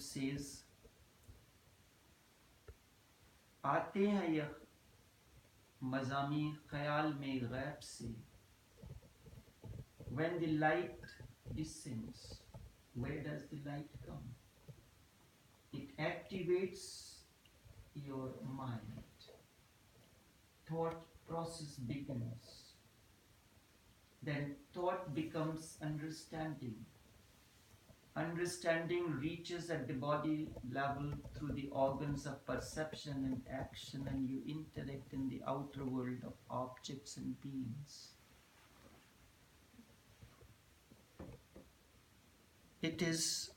says, आते हैं यह मज़ामी ख्याल में गैब से. When the light descends, where does the light come? It activates your mind. Thought process begins. Then thought becomes understanding. Understanding reaches at the body level through the organs of perception and action, and you interact in the outer world of objects and beings. It is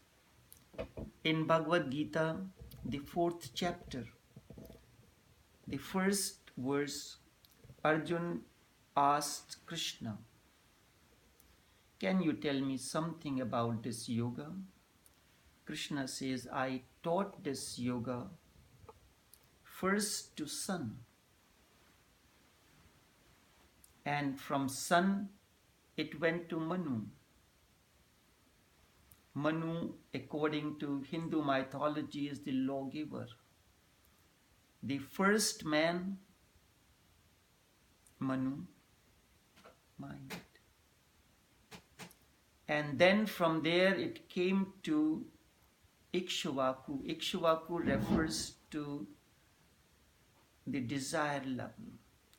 in Bhagavad Gita, the 4th chapter, the first verse, Arjun asked Krishna, "Can you tell me something about this yoga?" Krishna says, "I taught this yoga first to sun, and from sun it went to Manu. Manu, according to Hindu mythology, is the lawgiver. The first man, Manu, mind. And then from there it came to Ikshvaku. Ikshvaku refers to the desire level.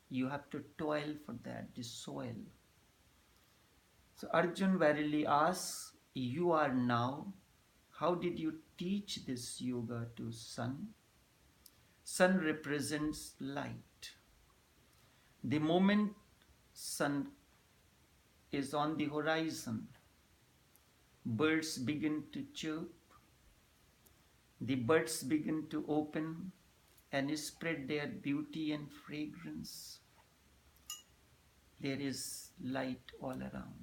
You have to toil for that, the soil. So Arjun verily asks, you are now, how did you teach this yoga to sun? Sun represents light. The moment sun is on the horizon, birds begin to chirp, the buds begin to open and spread their beauty and fragrance. There is light all around.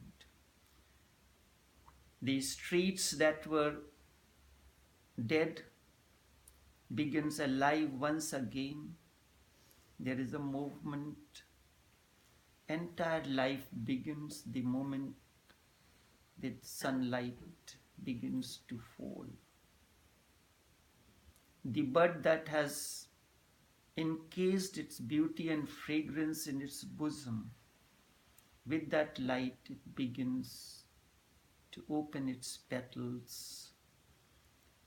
The streets that were dead begins alive once again. There is a movement. Entire life begins the moment the sunlight begins to fall. The bud that has encased its beauty and fragrance in its bosom, with that light it begins to open its petals,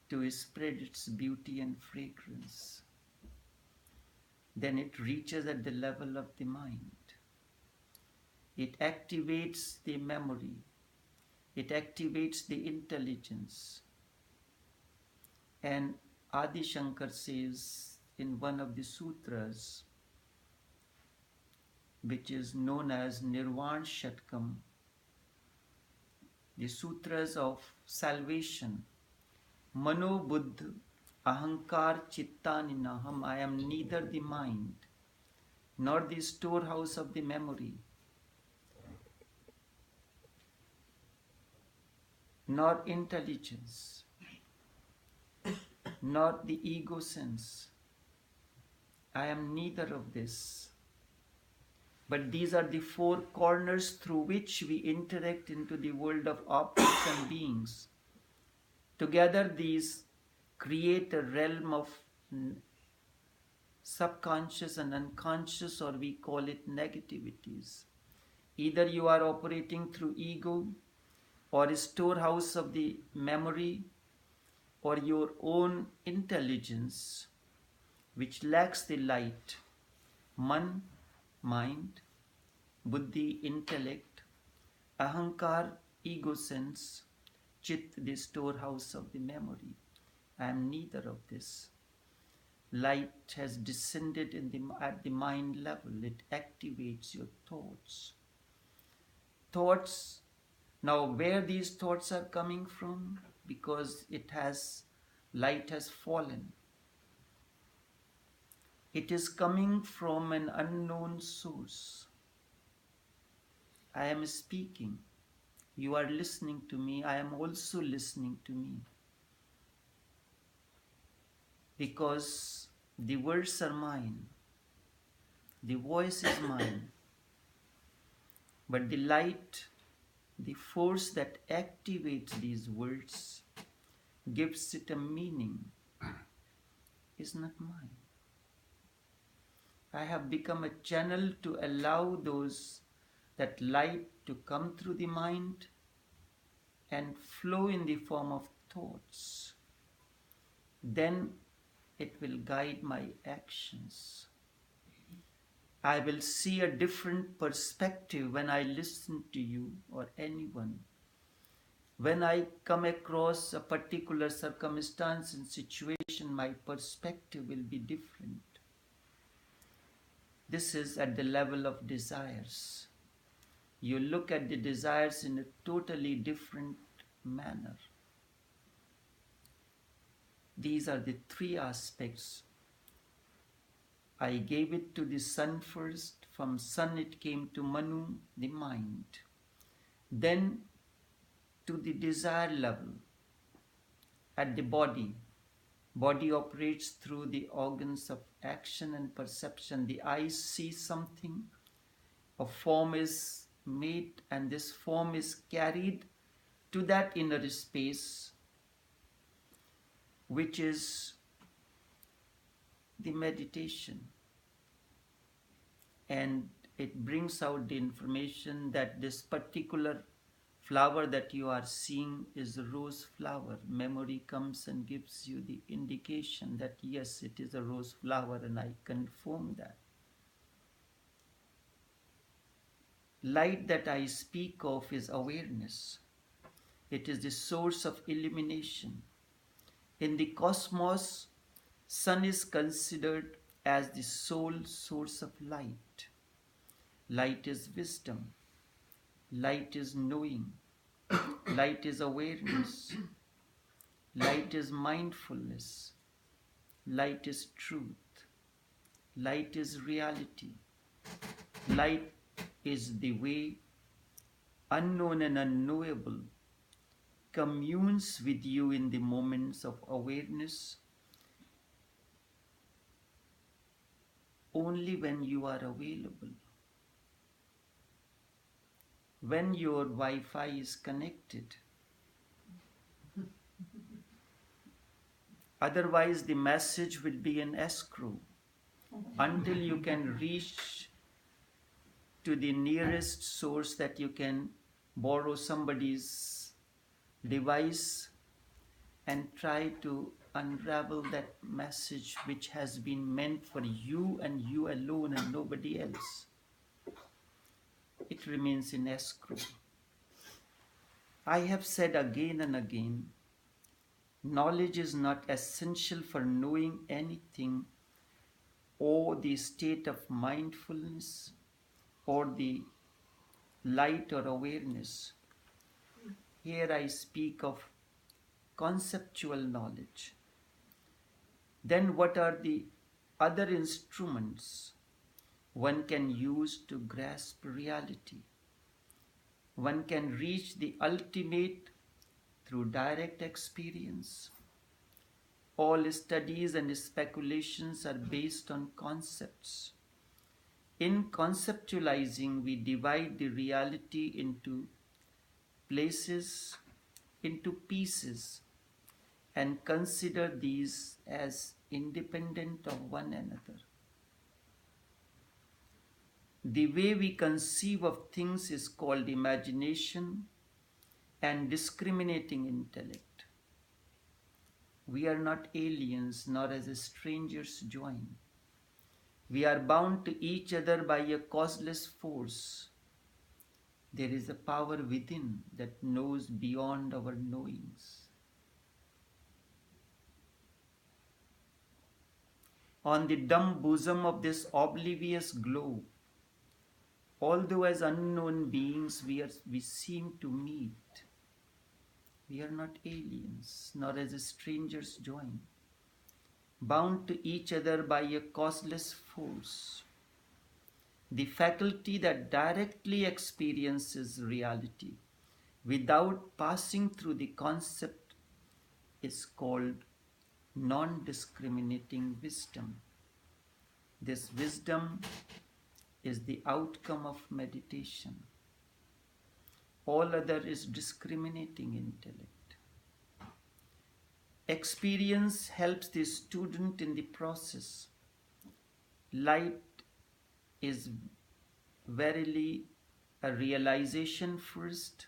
to spread its beauty and fragrance. Then it reaches at the level of the mind. It activates the memory. It activates the intelligence. And Adi Shankar says in one of the sutras, which is known as Nirvana Shatkam, the sutras of salvation, Mano Buddha Ahankar Chittaninaham, I am neither the mind nor the storehouse of the memory, nor intelligence, nor the ego sense. I am neither of this. But these are the four corners through which we interact into the world of objects and beings. Together these create a realm of subconscious and unconscious, or we call it negativities. Either you are operating through ego, or a storehouse of the memory, or your own intelligence, which lacks the light. Man, mind, buddhi, intellect, ahankar, ego sense, chit, the storehouse of the memory. I am neither of this. Light has descended at the mind level. It activates your thoughts. Thoughts, now where these thoughts are coming from? Because light has fallen. It is coming from an unknown source. I am speaking. You are listening to me. I am also listening to me. Because the words are mine. The voice is mine. But the light, the force that activates these words, gives it a meaning, is not mine. I have become a channel to allow that light to come through the mind and flow in the form of thoughts. Then it will guide my actions. I will see a different perspective when I listen to you or anyone. When I come across a particular circumstance and situation, my perspective will be different. This is at the level of desires. You look at the desires in a totally different manner. These are the three aspects. I gave it to the sun first. From sun it came to Manu, the mind. Then to the desire level at the body. Body operates through the organs of action and perception. The eyes see something, a form is made, and this form is carried to that inner space, which is the meditation. And it brings out the information that this particular flower that you are seeing is a rose flower. Memory comes and gives you the indication that yes, it is a rose flower, and I confirm that. Light that I speak of is awareness. It is the source of illumination. In the cosmos, sun is considered as the sole source of light. Light is wisdom. Light is knowing. Light is awareness. Light is mindfulness. Light is truth. Light is reality. Light is the way unknown and unknowable communes with you in the moments of awareness only when you are available. When your Wi-Fi is connected. Otherwise, the message will be in escrow until you can reach to the nearest source that you can borrow somebody's device and try to unravel that message which has been meant for you and you alone and nobody else. It remains in escrow. I have said again and again, knowledge is not essential for knowing anything or the state of mindfulness or the light or awareness. Here I speak of conceptual knowledge. Then what are the other instruments one can use to grasp reality? One can reach the ultimate through direct experience. All studies and speculations are based on concepts. In conceptualizing, we divide the reality into places, into pieces, and consider these as independent of one another. The way we conceive of things is called imagination and discriminating intellect. We are not aliens, nor as strangers join. We are bound to each other by a causeless force. There is a power within that knows beyond our knowings. On the dumb bosom of this oblivious globe, although as unknown beings we seem to meet, we are not aliens, nor as strangers join, bound to each other by a causeless force. The faculty that directly experiences reality without passing through the concept is called non-discriminating wisdom. This wisdom is the outcome of meditation. All other is discriminating intellect. Experience helps the student in the process. Light is verily a realization first,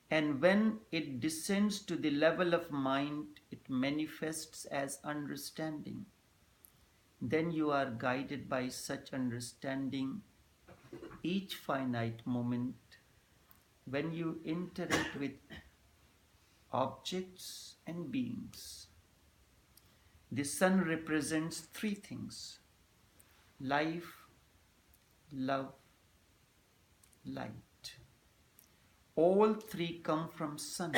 and when it descends to the level of mind, it manifests as understanding. Then you are guided by such understanding each finite moment when you interact with objects and beings. The sun represents three things: life, love, light. All three come from sun.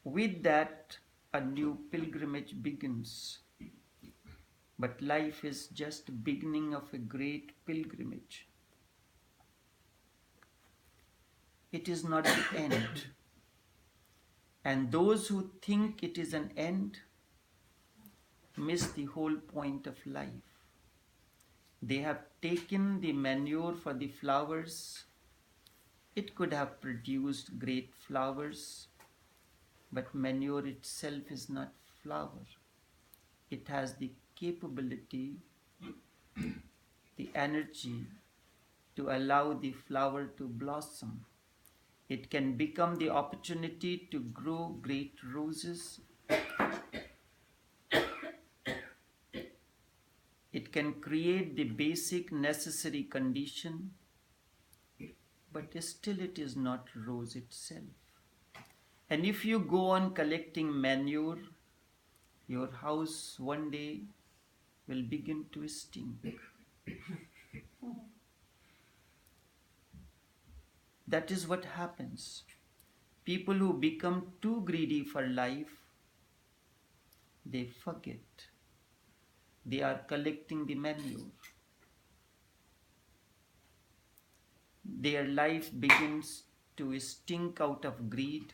With that, a new pilgrimage begins. But life is just beginning of a great pilgrimage. It is not the end. And those who think it is an end miss the whole point of life. They have taken the manure for the flowers. It could have produced great flowers, but manure itself is not flower. It has the capability, the energy to allow the flower to blossom. It can become the opportunity to grow great roses. It can create the basic necessary condition, but still it is not rose itself. And if you go on collecting manure, your house one day will begin to stink. That is what happens. People who become too greedy for life, they forget. They are collecting the manure. Their life begins to stink out of greed,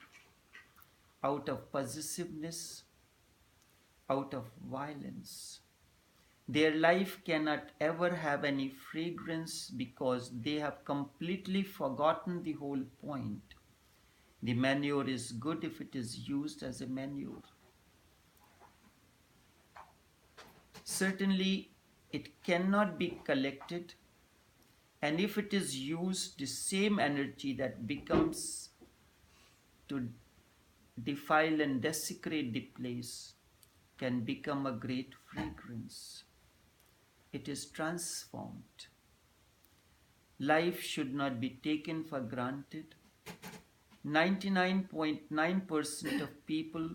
out of possessiveness, out of violence. Their life cannot ever have any fragrance because they have completely forgotten the whole point. The manure is good if it is used as a manure. Certainly, it cannot be collected, and if it is used, the same energy that becomes to defile and desecrate the place can become a great fragrance. It is transformed. Life should not be taken for granted. 99.9% of people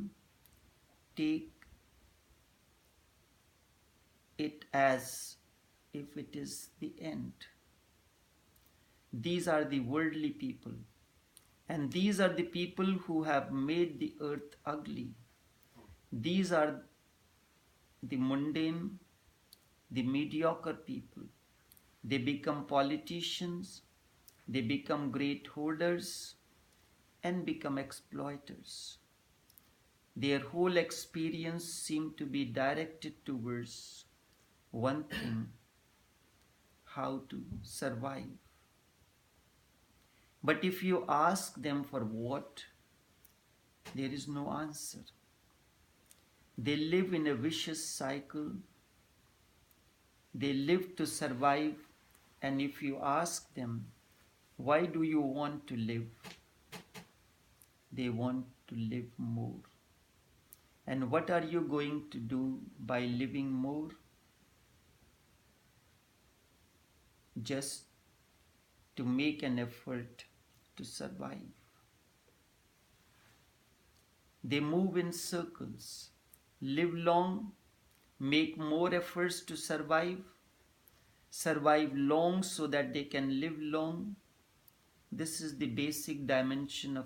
take it as if it is the end. These are the worldly people, and these are the people who have made the earth ugly. These are the mundane, the mediocre people. They become politicians, they become great hoarders, and become exploiters. Their whole experience seems to be directed towards one thing: how to survive. But if you ask them for what, there is no answer. They live in a vicious cycle. They live to survive, and if you ask them, why do you want to live? They want to live more. And what are you going to do by living more? Just to make an effort to survive. They move in circles, live long, make more efforts to survive long so that they can live long. This is the basic dimension of